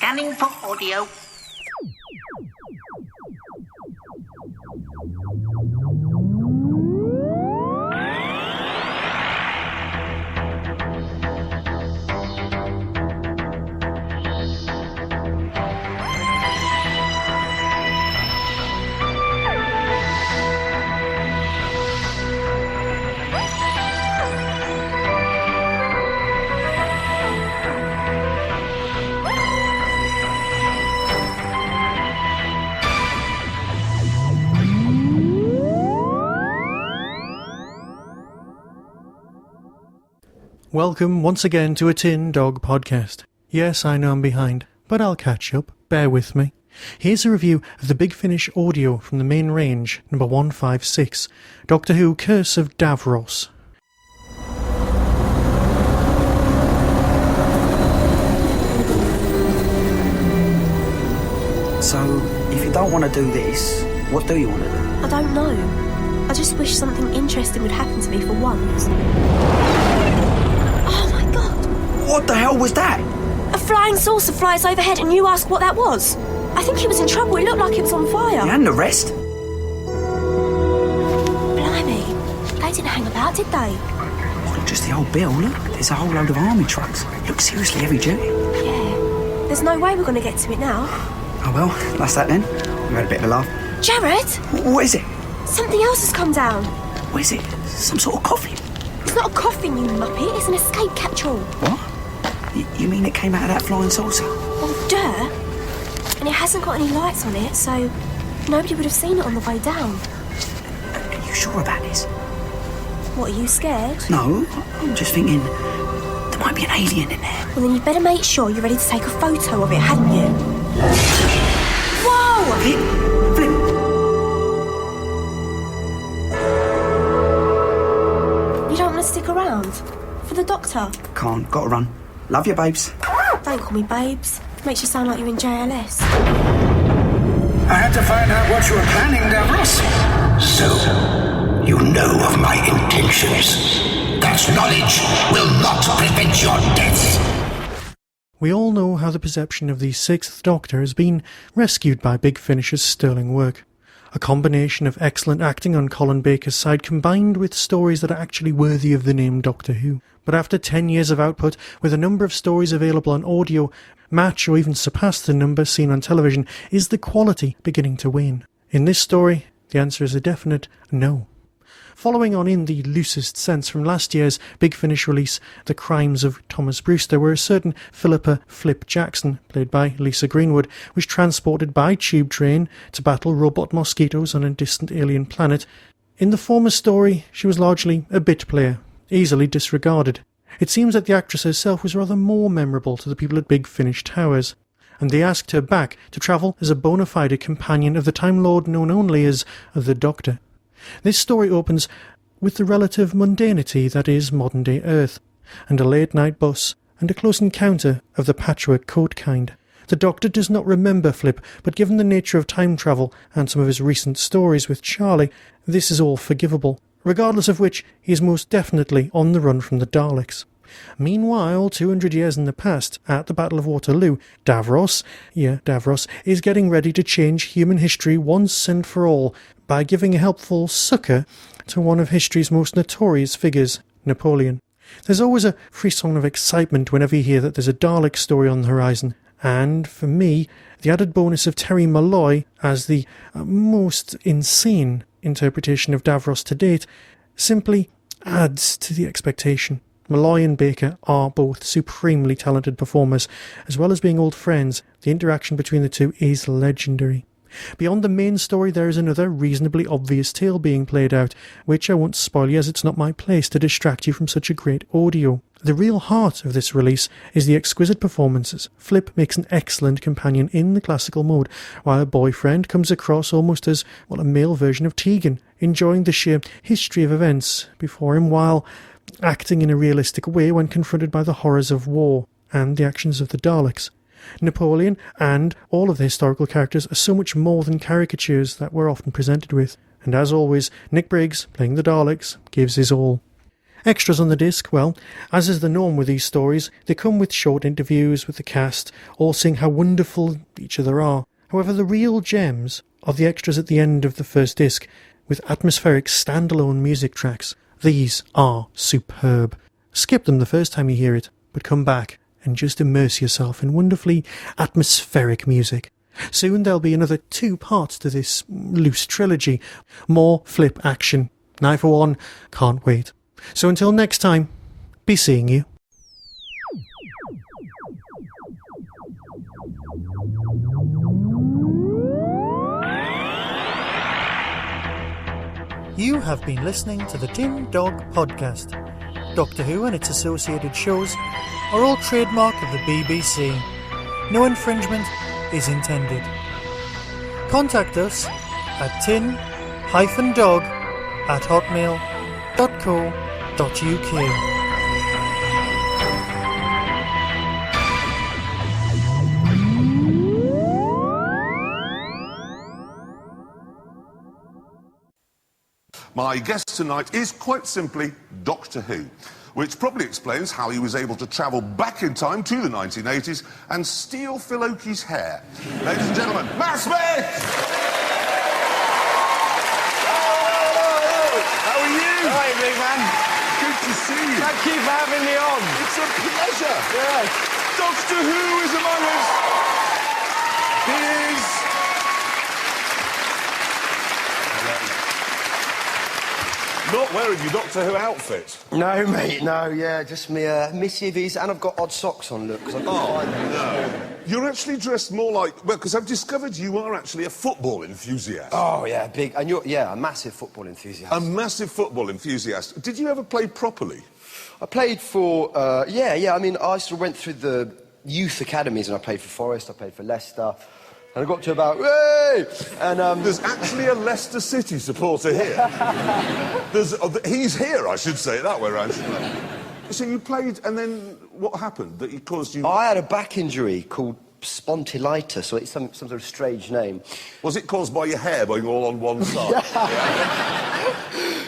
Scanning for audio. Welcome once again to a Tin Dog podcast. Yes, I know I'm behind, but I'll catch up. Bear with me. Here's a review of the Big Finish audio from the main range, number 156, Doctor Who Curse of Davros. So, if you don't want to do this, what do you want to do? I don't know. I just wish something interesting would happen to me for once. Oh my god! What the hell was that? A flying saucer flies overhead and you ask what that was? I think he was in trouble. It looked like it was on fire. And the rest? Blimey. They didn't hang about, did they? It's not just the old bill, look. There's a whole load of army trucks. Look seriously heavy duty. Yeah. There's no way we're going to get to it now. Oh well, that's that then. We had a bit of a laugh. Jared! What is it? Something else has come down. What is it? Some sort of coffin? It's not a coffin, you muppet. It's an escape catch-all. What? You mean it came out of that flying saucer? Well, duh. And it hasn't got any lights on it, so nobody would have seen it on the way down. Are you sure about this? What, are you scared? No, I'm just thinking there might be an alien in there. Well, then you'd better make sure you're ready to take a photo of it, hadn't you? Whoa! Flip! You don't want to stick around? For the doctor? Can't, gotta run. Love you, babes. Don't call me babes. Makes you sound like you're in JLS. I had to find out what you were planning, Davros. So, you know of my intentions. That knowledge will not prevent your death. We all know how the perception of the Sixth Doctor has been rescued by Big Finish's sterling work. A combination of excellent acting on Colin Baker's side combined with stories that are actually worthy of the name Doctor Who. But after 10 years of output, with a number of stories available on audio, match or even surpass the number seen on television, is the quality beginning to wane? In this story, the answer is a definite no. Following on in the loosest sense from last year's Big Finish release, The Crimes of Thomas Brewster, where a certain Philippa Flip Jackson, played by Lisa Greenwood, was transported by tube train to battle robot mosquitoes on a distant alien planet. In the former story, she was largely a bit player, easily disregarded. It seems that the actress herself was rather more memorable to the people at Big Finish Towers, and they asked her back to travel as a bona fide companion of the Time Lord known only as the Doctor. This story opens with the relative mundanity that is modern-day Earth, and a late-night bus, and a close encounter of the patchwork coat kind. The Doctor does not remember Flip, but given the nature of time travel and some of his recent stories with Charlie, this is all forgivable, regardless of which he is most definitely on the run from the Daleks. Meanwhile, 200 years in the past, at the Battle of Waterloo, Davros is getting ready to change human history once and for all by giving a helpful succour to one of history's most notorious figures, Napoleon. There's always a frisson of excitement whenever you hear that there's a Dalek story on the horizon, and, for me, the added bonus of Terry Molloy as the most insane interpretation of Davros to date simply adds to the expectation. Molloy and Baker are both supremely talented performers. As well as being old friends, the interaction between the two is legendary. Beyond the main story, there is another reasonably obvious tale being played out, which I won't spoil you as it's not my place to distract you from such a great audio. The real heart of this release is the exquisite performances. Flip makes an excellent companion in the classical mode, while her boyfriend comes across almost as, well, a male version of Tegan, enjoying the sheer history of events before him while acting in a realistic way when confronted by the horrors of war and the actions of the Daleks. Napoleon and all of the historical characters are so much more than caricatures that we're often presented with, and as always, Nick Briggs, playing the Daleks, gives his all. Extras on the disc, well, as is the norm with these stories, they come with short interviews with the cast, all saying how wonderful each other are. However, the real gems are the extras at the end of the first disc, with atmospheric standalone music tracks. These are superb. Skip them the first time you hear it, but come back and just immerse yourself in wonderfully atmospheric music. Soon there'll be another 2 parts to this loose trilogy. More Flip action. And I, for one, can't wait. So until next time, be seeing you. You have been listening to the Tin Dog Podcast. Doctor Who and its associated shows are all trademark of the BBC. No infringement is intended. Contact us at tin-dog@hotmail.co.uk. My guest tonight is quite simply Doctor Who, which probably explains how he was able to travel back in time to the 1980s and steal Phil Oakey's hair. Ladies and gentlemen, Matt Smith! How are you? Hi, big man. Good to see you. Thank you for having me on. It's a pleasure. Yes. Doctor Who is among us. He is... not wearing your Doctor Who outfit. No, mate, no, yeah, just me missives, and I've got odd socks on, look, because I couldn't find them. No. You're actually dressed more like... well, because I've discovered you are actually a football enthusiast. Oh, yeah, big, and you're, yeah, a massive football enthusiast. A massive football enthusiast. Did you ever play properly? I played for, I mean, I sort of went through the youth academies, and I played for Forest, I played for Leicester, and I got to about, hey! And, There's actually a Leicester City supporter here. He's here, I should say it that way around. So you played, and then what happened that it caused you... I had a back injury called spondylitis, so it's some sort of strange name. Was it caused by your hair being all on one side?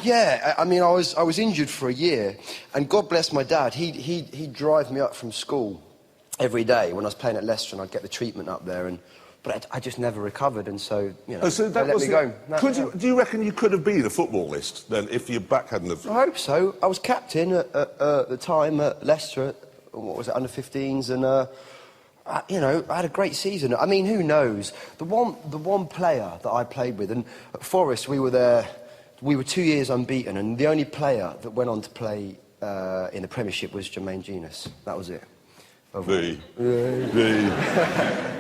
Yeah, I mean, I was injured for a year, and God bless my dad, he'd drive me up from school every day when I was playing at Leicester, and I'd get the treatment up there, but I just never recovered, and so, you know, oh, so that they let me go. Do you reckon you could have been a footballist, then, if your back hadn't have... I hope so. I was captain at the time at Leicester, what was it, under-15s, and, you know, I had a great season. I mean, who knows? The one player that I played with, and at Forest, we were 2 years unbeaten, and the only player that went on to play in the Premiership was Jermaine Genius. That was it.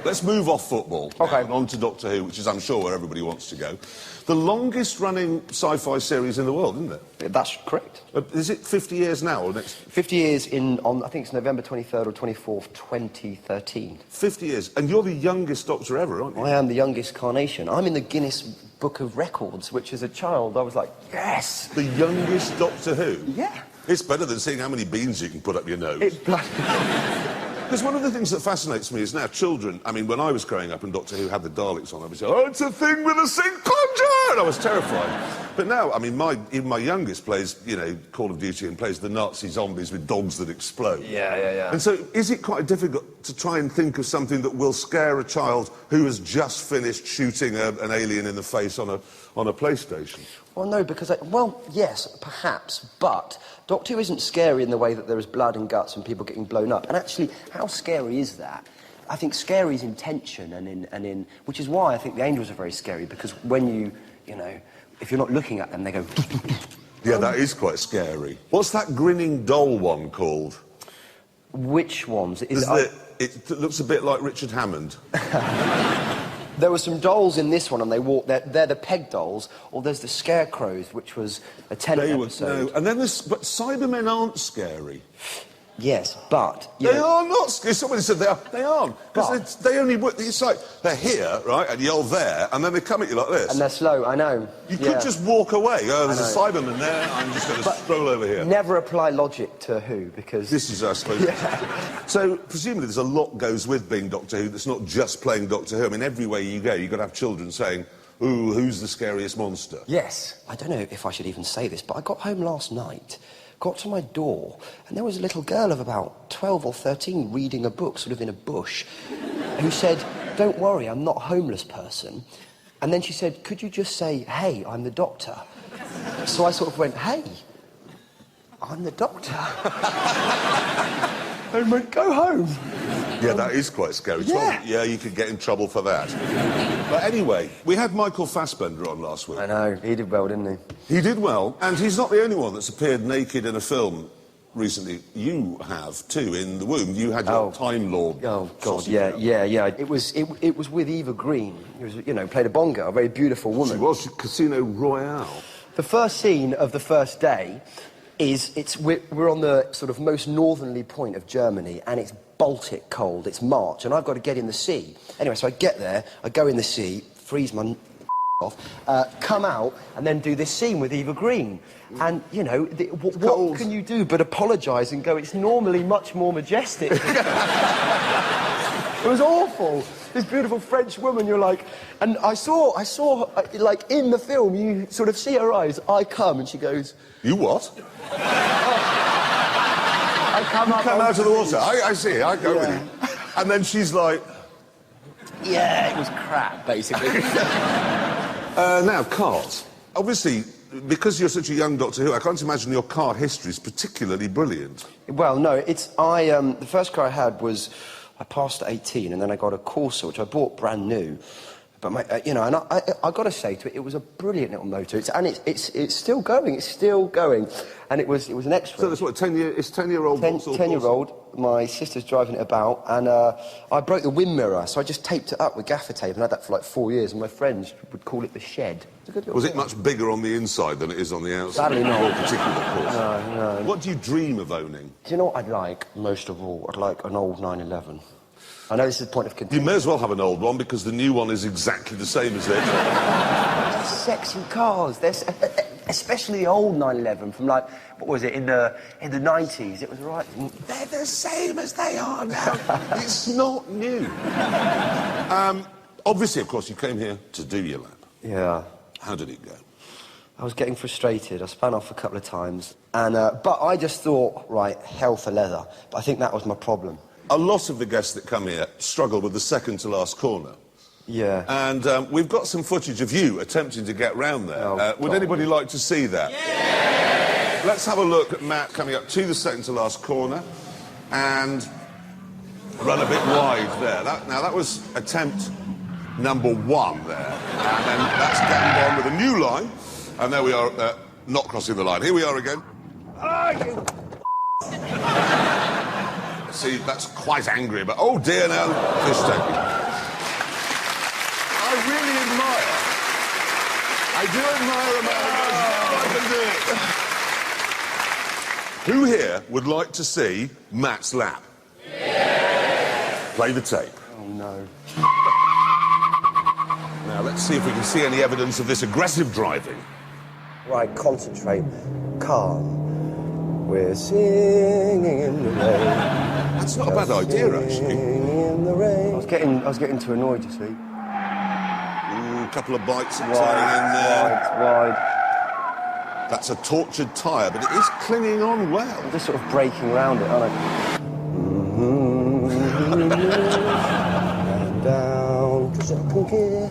Let's move off football. Okay. And on to Doctor Who, which is, I'm sure, where everybody wants to go. The longest-running sci-fi series in the world, isn't it? That's correct. Is it 50 years now, or next... 50 years on, I think it's November 23rd or 24th, 2013. 50 years. And you're the youngest Doctor ever, aren't you? I am the youngest carnation. I'm in the Guinness Book of Records, which as a child I was like, yes! The youngest Doctor Who? Yeah. It's better than seeing how many beans you can put up your nose. Because one of the things that fascinates me is now children... I mean, when I was growing up and Doctor Who had the Daleks on, I would say, oh, it's a thing with a sink plunger! And I was terrified. But now, I mean, even my youngest plays, you know, Call of Duty and plays the Nazi zombies with dogs that explode. Yeah. And so is it quite difficult to try and think of something that will scare a child who has just finished shooting an alien in the face on a PlayStation? Well, no, because... well, yes, perhaps, but Doctor Who isn't scary in the way that there is blood and guts and people getting blown up. And actually, how scary is that? I think scary is in tension and in... which is why I think the angels are very scary, because when you know, if you're not looking at them, they go... Yeah, that is quite scary. What's that grinning doll one called? Which ones? It looks a bit like Richard Hammond. There were some dolls in this one, and they walk. They're the peg dolls, or there's the scarecrows, which was a 10th episode. No, and then but Cybermen aren't scary. Yes, but... They are not scary. Somebody said they are. They aren't. Because they only... It's like, they're here, right, and you're there, and then they come at you like this. And they're slow, I know. You could just walk away. Oh, there's a Cyberman there, I'm just going to stroll over here. Never apply logic to Who, because... This is, I suppose... Yeah. So, presumably there's a lot goes with being Doctor Who that's not just playing Doctor Who. I mean, everywhere you go, you've got to have children saying, ooh, who's the scariest monster? Yes. I don't know if I should even say this, but I got home last night, got to my door, and there was a little girl of about 12 or 13 reading a book, sort of in a bush, who said, "Don't worry, I'm not a homeless person." And then she said, "Could you just say, 'Hey, I'm the doctor'?" So I sort of went, "Hey, I'm the doctor." And went, "Go home." Yeah, that is quite scary. Yeah. Yeah, you could get in trouble for that. But anyway, we had Michael Fassbender on last week. I know, he did well, didn't he? He did well, and he's not the only one that's appeared naked in a film recently. You have, too, in The Womb. You had your Time Lord. Oh, God, yeah. It was with Eva Green. It was, played a Bond girl, a very beautiful woman. She was Casino Royale. The first scene of the first day is we're on the sort of most northerly point of Germany, and it's Baltic cold. It's March, and I've got to get in the sea. Anyway, so I get there, I go in the sea, freeze my off, come out, and then do this scene with Eva Green. And, what can you do but apologise and go, "It's normally much more majestic." It was awful. This beautiful French woman, you're like... And I saw, like, in the film, you sort of see her eyes, I come, and she goes... You what? I come out of the water. I see, I go with you. And then she's like... Yeah, it was crap, basically. Now, cars. Obviously, because you're such a young Doctor Who, I can't imagine your car history is particularly brilliant. Well, no, the first car I had was... I passed at 18, and then I got a Corsa, which I bought brand new. But and I got to say to it, it was a brilliant little motor. It's still going. It's still going, and it was an extra. So that's what 10-year-old. 10-year-old. My sister's driving it about, and I broke the wind mirror, so I just taped it up with gaffer tape, and had that for like 4 years. And my friends would call it the shed. Was it much bigger on the inside than it is on the outside? Sadly not. More particular, of course. No. What do you dream of owning? Do you know what I'd like most of all? I'd like an old 911. I know this is the point of contention. You may as well have an old one, because the new one is exactly the same as it. Sexy cars. Especially the old 911 from, like, what was it, in the 90s. It was right. They're the same as they are now. It's not new. Obviously, of course, you came here to do your lap. Yeah. How did it go? I was getting frustrated. I span off a couple of times. But I just thought, right, hell for leather. But I think that was my problem. A lot of the guests that come here struggle with the second-to-last corner. Yeah. And we've got some footage of you attempting to get round there. Would anybody like to see that? Yeah! Let's have a look at Matt coming up to the second-to-last corner and run a bit wide there. Now, that was attempt number 1 there. And then that's Gambon with a new line. And there we are, not crossing the line. Here we are again. See, that's quite angry, but oh dear, now, fish taking. I really admire. I do admire a man who goes, "No, I can do it." Who here would like to see Matt's lap? Yeah. Play the tape. Oh, no. Now, let's see if we can see any evidence of this aggressive driving. Right, concentrate. Calm. We're singing in the rain. That's not a bad idea, actually. In the rain. I was getting too annoyed, you see. A couple of bites of turning in there. Wide. That's a tortured tyre, but it is clinging on well. I'm just sort of breaking around it, aren't I? And down to second gear.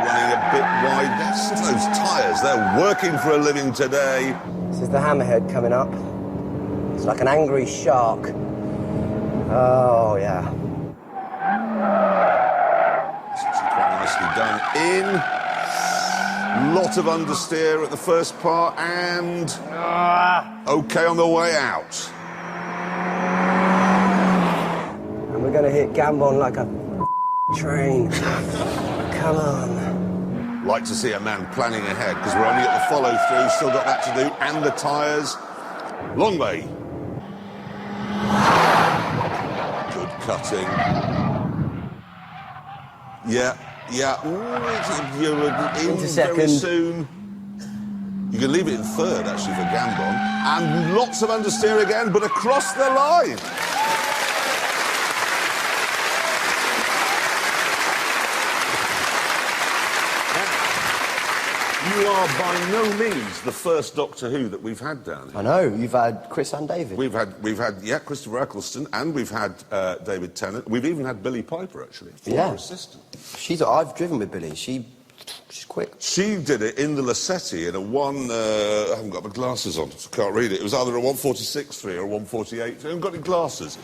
Running a bit wide. Those tyres, they're working for a living today. This is the hammerhead coming up. It's like an angry shark. Oh, yeah. It's actually quite nicely done in. Lot of understeer at the first part, and OK on the way out. And we're going to hit Gambon like a train. Come on. Like to see a man planning ahead, because we're only at the follow-through, still got that to do, and the tyres. Long way. Good cutting. Yeah. Ooh, you're in second. very soon. You can leave it in third, actually, for Gambon. And lots of understeer again, but across the line. You you are by no means the first Doctor Who that we've had down here. I know, you've had Chris and David. We've had Christopher Eccleston, and we've had David Tennant. We've even had Billie Piper, actually, former assistant. I've driven with Billie. She's quick. She did it in the Lassetti in a I haven't got my glasses on, so I can't read it. It was either a 146.3 or a 148. I haven't got any glasses.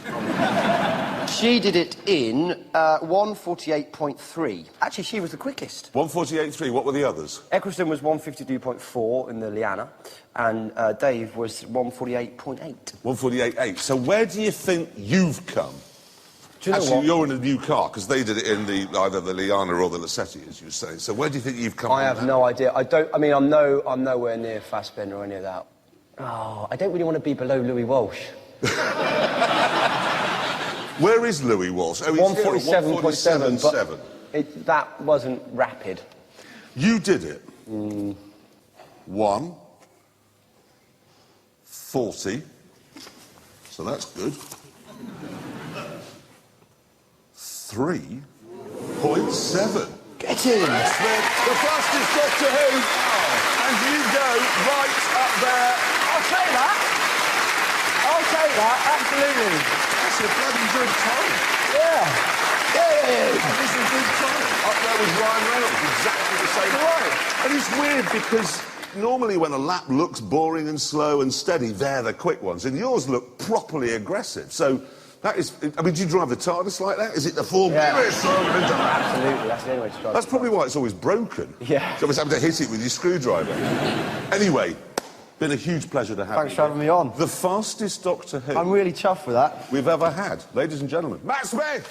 She did it in 148.3. Actually, she was the quickest. 148.3, what were the others? Eccleston was 152.4 in the Liana, and Dave was 148.8. 148.8. So where do you think you've come? Do you know Actually, what? you're in a new car, because they did it in either the Liana or the Lassetti, as you say. So where do you think you've come I have no idea. I'm nowhere near Fassbender or any of that. Oh, I don't really want to be below Louis Walsh. Where is Louis Walsh? Oh, 147.7, but that wasn't rapid. You did it. 1:40. So that's good. 3.7. Get in! The fastest Doctor Who, and you go right up there. I'll take that. Absolutely. That's a bloody good time. Yeah. That is a good time. Up there with Ryan Reynolds, exactly the same. Right. And it's weird because normally when a lap looks boring and slow and steady, they're the quick ones, and yours look properly aggressive. So that is, I mean, do you drive the TARDIS like that? Is it the full... Yeah. Absolutely, that's the only way to drive. That's probably why it's always broken. Yeah. So always having to hit it with your screwdriver. Anyway, been a huge pleasure to have you. Thanks for having me on. The fastest Doctor Who I'm really chuffed with that. we've ever had. Ladies and gentlemen, Matt Smith!